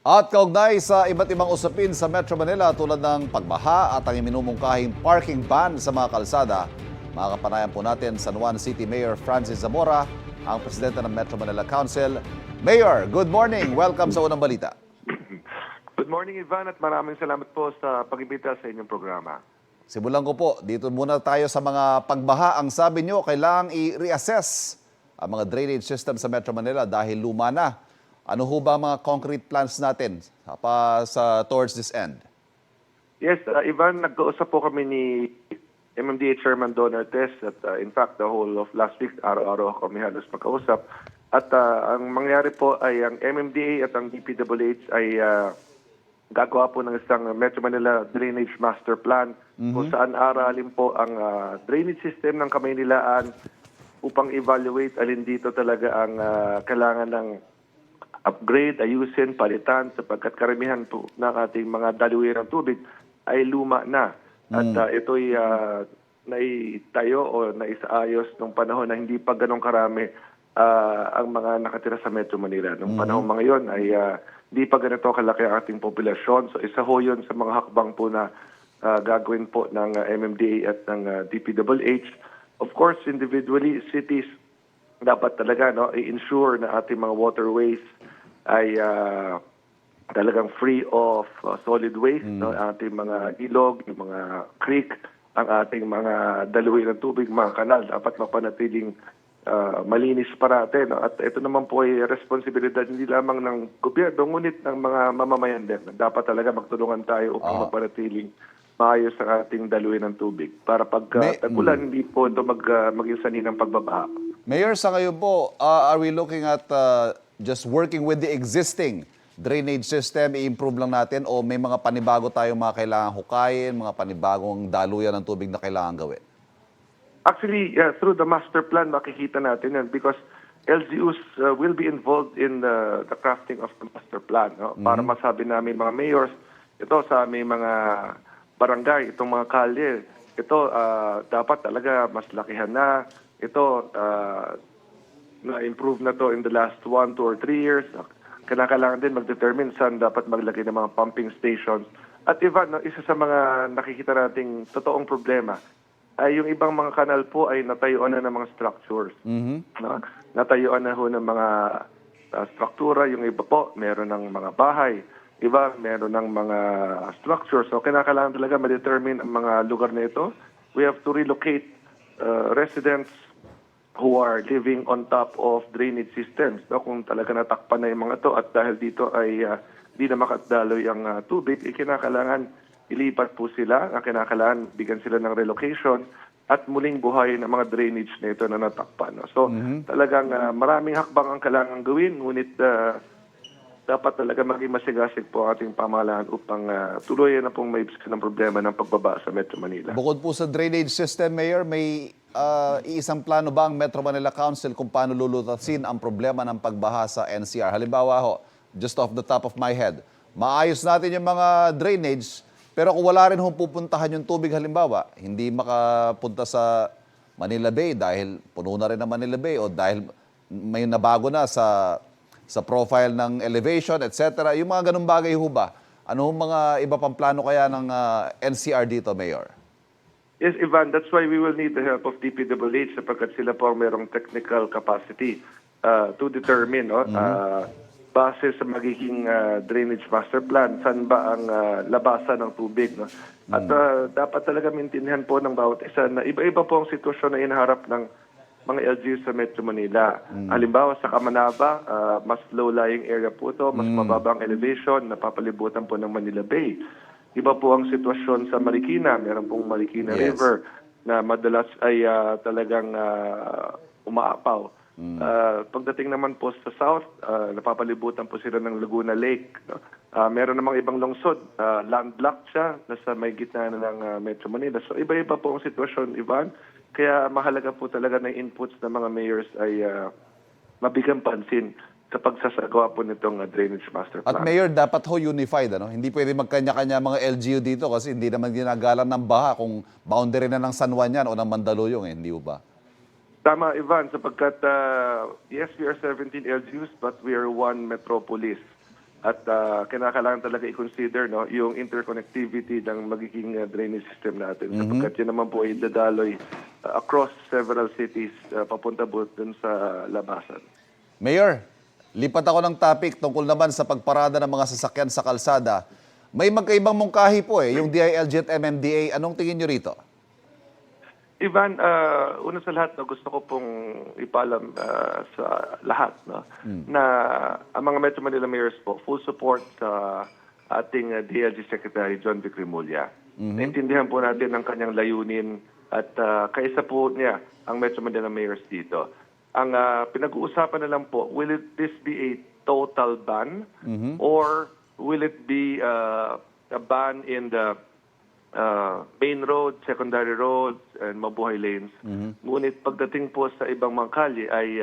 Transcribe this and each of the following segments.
At kaugnay sa iba't ibang usapin sa Metro Manila tulad ng pagbaha at ang iminumungkahing parking ban sa mga kalsada, makakapanayan po natin San Juan City Mayor Francis Zamora, ang presidente ng Metro Manila Council. Mayor, good morning. Welcome sa Unang Balita. Good morning, Ivan, at maraming salamat po sa pag-imbita sa inyong programa. Simulan ko po, dito muna tayo sa mga pagbaha. Ang sabi nyo, kailangang i-reassess ang mga drainage system sa Metro Manila dahil luma na. Ano ho ba ang mga concrete plans natin towards this end? Yes, Ivan, nagkausap po kami ni MMDA Chairman Don Artes at in fact, the whole of last week, araw-araw kami halos magkausap. At ang mangyari po ay ang MMDA at ang DPWH ay gagawa po ng isang Metro Manila Drainage Master Plan kung saan aralin po ang drainage system ng Kamaynilaan upang evaluate alin dito talaga ang kailangan ng upgrade, ayusin, palitan sapagkat karamihan po ng ating mga daluyan ng tubig ay luma na. At ito'y naitayo o naisaayos nung panahon na hindi pa ganong karami ang mga nakatira sa Metro Manila. Nung panahon mga yon ay hindi pa ganito kalaki ang ating populasyon. So isa ho yun sa mga hakbang po na gagawin po ng MMDA at ng DPWH. Of course, individually, cities dapat talaga i-ensure na ating mga waterways ay talagang free of solid waste, ating mga ilog, yung mga creek, ang ating mga daluyan ng tubig, mga kanal, dapat mapanatiling malinis parate. At ito naman po ay responsibilidad hindi lamang ng gobyerno, ngunit ng mga mamamayan din. Dapat talaga magtulungan tayo upang mapanatiling maayos ang ating daluyan ng tubig para pag tagulan, hindi po ito maging sanhi ng pagbabaha. Mayor, sa ngayon po, are we looking at just working with the existing drainage system, i-improve lang natin o may mga panibago tayong mga kailangan hukayin, mga panibagong daluyan ng tubig na kailangan gawin? Actually, through the master plan, makikita natin yan because LGUs will be involved in the crafting of the master plan. Para masabi namin mga mayors, ito sa aming mga barangay, itong mga kalye, ito dapat talaga mas lakihan na. Ito, na-improve na to in the last 1, 2, or 3 years. Kailangan din mag-determine saan dapat maglagay ng mga pumping stations. At Ivan, isa sa mga nakikita nating totoong problema ay yung ibang mga kanal po ay natayuan na ng mga structures. Natayuan na ho ng mga struktura. Yung iba po, meron ng mga bahay. Iba, meron ng mga structures. So, kailangan talaga ma-determine ang mga lugar na ito. We have to relocate residents who are living on top of drainage systems. Kung talaga natakpan na yung mga to at dahil dito ay di na makadaloy ang tubig, kinakailangan ilipat po sila, kinakailangan bigyan sila ng relocation at muling buhay ng mga drainage na ito na natakpan. So talagang maraming hakbang ang kailangan gawin, ngunit dapat talaga maging masigasig po ang ating pamahalaan upang tuluyan na pong maibsan ng problema ng pagbaba sa Metro Manila. Bukod po sa drainage system, Mayor, may iisang plano ba ang Metro Manila Council kung paano lulutasin ang problema ng pagbaha sa NCR? Halimbawa ho, just off the top of my head, maayos natin yung mga drainage, pero kung wala rin hong pupuntahan yung tubig halimbawa, hindi makapunta sa Manila Bay dahil puno na rin ang Manila Bay o dahil may nabago na sa profile ng elevation, etc. Yung mga ganung bagay ho ba? Ano mga iba pang plano kaya ng NCR dito, Mayor? Yes, Ivan, that's why we will need the help of DPWH sapagkat sila po merong technical capacity to determine base sa magiging drainage master plan, saan ba ang labasan ng tubig. At dapat talaga maintindihan po ng bawat isa na iba-iba po ang sitwasyon na inaharap ng mga LGUs sa Metro Manila. Halimbawa sa Kamanaba, mas low-lying area po ito, mas mababang elevation, napapalibutan po ng Manila Bay. Iba po ang sitwasyon sa Marikina. Meron pong Marikina River na madalas ay talagang umaapaw. Pagdating naman po sa South, napapalibutan po sila ng Laguna Lake. Meron namang ibang lungsod, landlocked siya, nasa may gitna na ng Metro Manila. So iba-iba po ang sitwasyon, Ivan. Kaya mahalaga po talaga na inputs ng mga mayors ay mabigyan pansin sa pagsasagawa po nitong drainage master plan. At Mayor, dapat ho unified, ano? Hindi pwede magkanya-kanya mga LGU dito kasi hindi naman ginagalan ng baha kung boundary na ng San Juan yan o ng Mandaluyong, hindi ba? Tama, Ivan, sapagkat yes, we are 17 LGUs but we are one metropolis. At kinakailangan talaga i-consider yung interconnectivity ng magiging drainage system natin. Sapagkat yun naman po ay dadaloy across several cities papunta po dun sa labasan. Mayor, lipat ako ng topic tungkol naman sa pagparada ng mga sasakyan sa kalsada. May magkaibang mungkahi po yung DILG at MMDA. Anong tingin nyo rito? Ivan, una sa lahat, gusto ko pong ipalam sa lahat na ang mga Metro Manila Mayors po, full support sa ating DLG Secretary John Vic Remulla. Naintindihan po natin ang kanyang layunin at kaisa po niya ang Metro Manila Mayors dito. Ang pinag-uusapan na lang po, will this be a total ban or will it be a ban in the main road, secondary roads, and mabuhay lanes. Ngunit pagdating po sa ibang mga kalye ay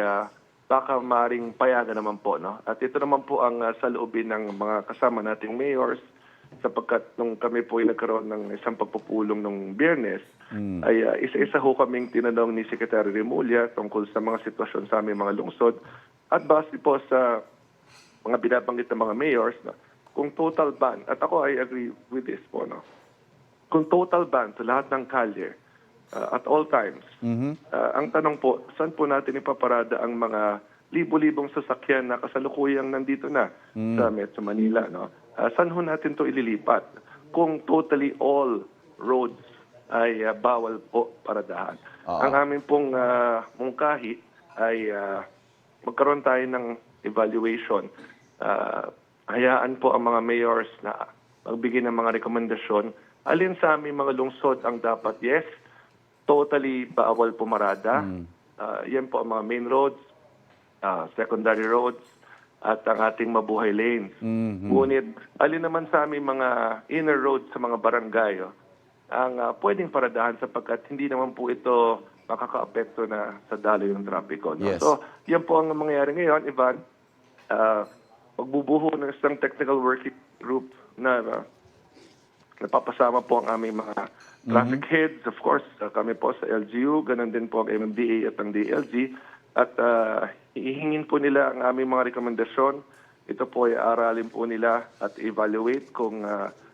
baka maring payagan naman po. At ito naman po ang saloobin ng mga kasama nating mayors sapagkat nung kami po ay nagkaroon ng isang pagpupulong nung Biyernes, ay isa-isa ho kaming tinanong ni Secretary Remulla tungkol sa mga sitwasyon sa aming mga lungsod at base po sa mga binabanggit ng mga mayors kung total ban, at ako I agree with this po, kung total ban sa lahat ng kalye at all times, ang tanong po, saan po natin ipaparada ang mga libo-libong sasakyan na kasalukuyang nandito na sa Metro Manila? Saan ho natin to ililipat kung totally all roads ay bawal po paradahan? Ang aming pong mungkahi ay magkaroon tayo ng evaluation. Hayaan po ang mga mayors na magbigay ng mga rekomendasyon. Alin sa aming mga lungsod ang dapat, yes, totally bawal pumarada. Yan po ang mga main roads, secondary roads, at ang ating mabuhay lanes. Ngunit, alin naman sa aming mga inner roads sa mga barangay ang pwedeng paradahan sapagkat hindi naman po ito makaka-apekto na sa daloy ng trapiko. Yes. So, yan po ang mangyayari ngayon, Ivan. Magbubuho ng isang technical working group na napapasama po ang aming mga traffic heads. Of course, kami po sa LGU, ganun din po ang MMDA at ang DLG. At ihingin po nila ang aming mga rekomendasyon. Ito po ay aralin po nila at evaluate kung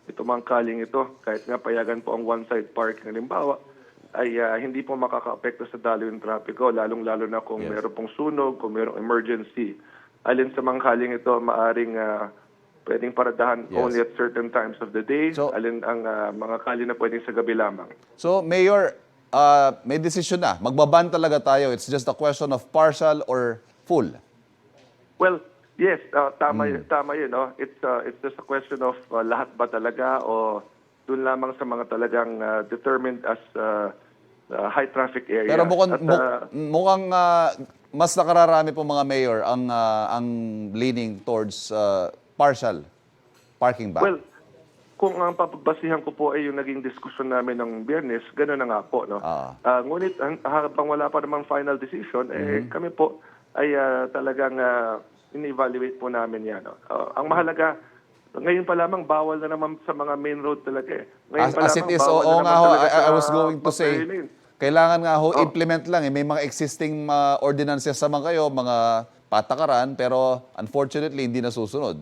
ito mang kaling ito, kahit nga payagan po ang one-side parking halimbawa, ay hindi po makaka-apekto sa daloy ng trapiko, lalong-lalo na kung meron pong sunog, kung merong emergency. Alin sa mga kaling ito, maaring pwedeng paradahan only at certain times of the day. So, alin ang mga kali na pwedeng sa gabi lamang. So, Mayor, may decision na. Magbaban talaga tayo. It's just a question of partial or full. Well, yes, tama yun. It's just a question of lahat ba talaga o dun lamang sa mga talagang determined as high traffic area. Pero mukhang mas nakararami po mga mayor ang leaning towards partial parking ban. Well, kung ang papagbasihan ko po ay yung naging diskusyon namin ng Biyernes, gano'n na nga po. Ngunit habang wala pa namang final decision, kami po ay talagang in-evaluate po namin yan. Ang mahalaga, ngayon pa lamang bawal na naman sa mga main road talaga. Ngayon As it is, oo nga ho, I was going to say, kailangan nga ho implement lang. May mga existing ordinances naman kayo, mga patakaran, pero unfortunately hindi nasusunod.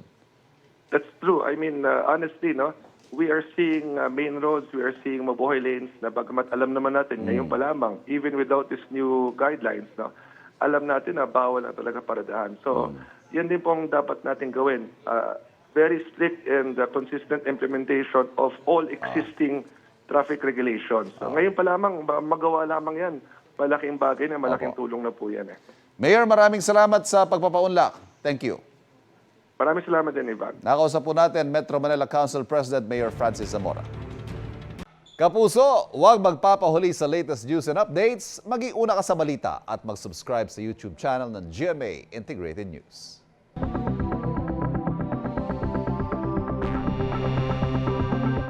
That's true. I mean, honestly, we are seeing main roads, we are seeing mabuhay lanes na bagamat alam naman natin ngayon pa lamang, even without these new guidelines, alam natin na bawal na talaga paradahan. So, yan din pong dapat natin gawin. Very strict and consistent implementation of all existing traffic regulations. So, ngayon pa lamang, magawa lamang yan. Malaking bagay na malaking tulong na po yan. Mayor, maraming salamat sa pagpapaunlak. Thank you. Maraming salamat din, Ivan. Nakausap po natin Metro Manila Council President Mayor Francis Zamora. Kapuso, huwag magpapahuli sa latest news and updates. Mag-iuna ka sa balita at mag-subscribe sa YouTube channel ng GMA Integrated News.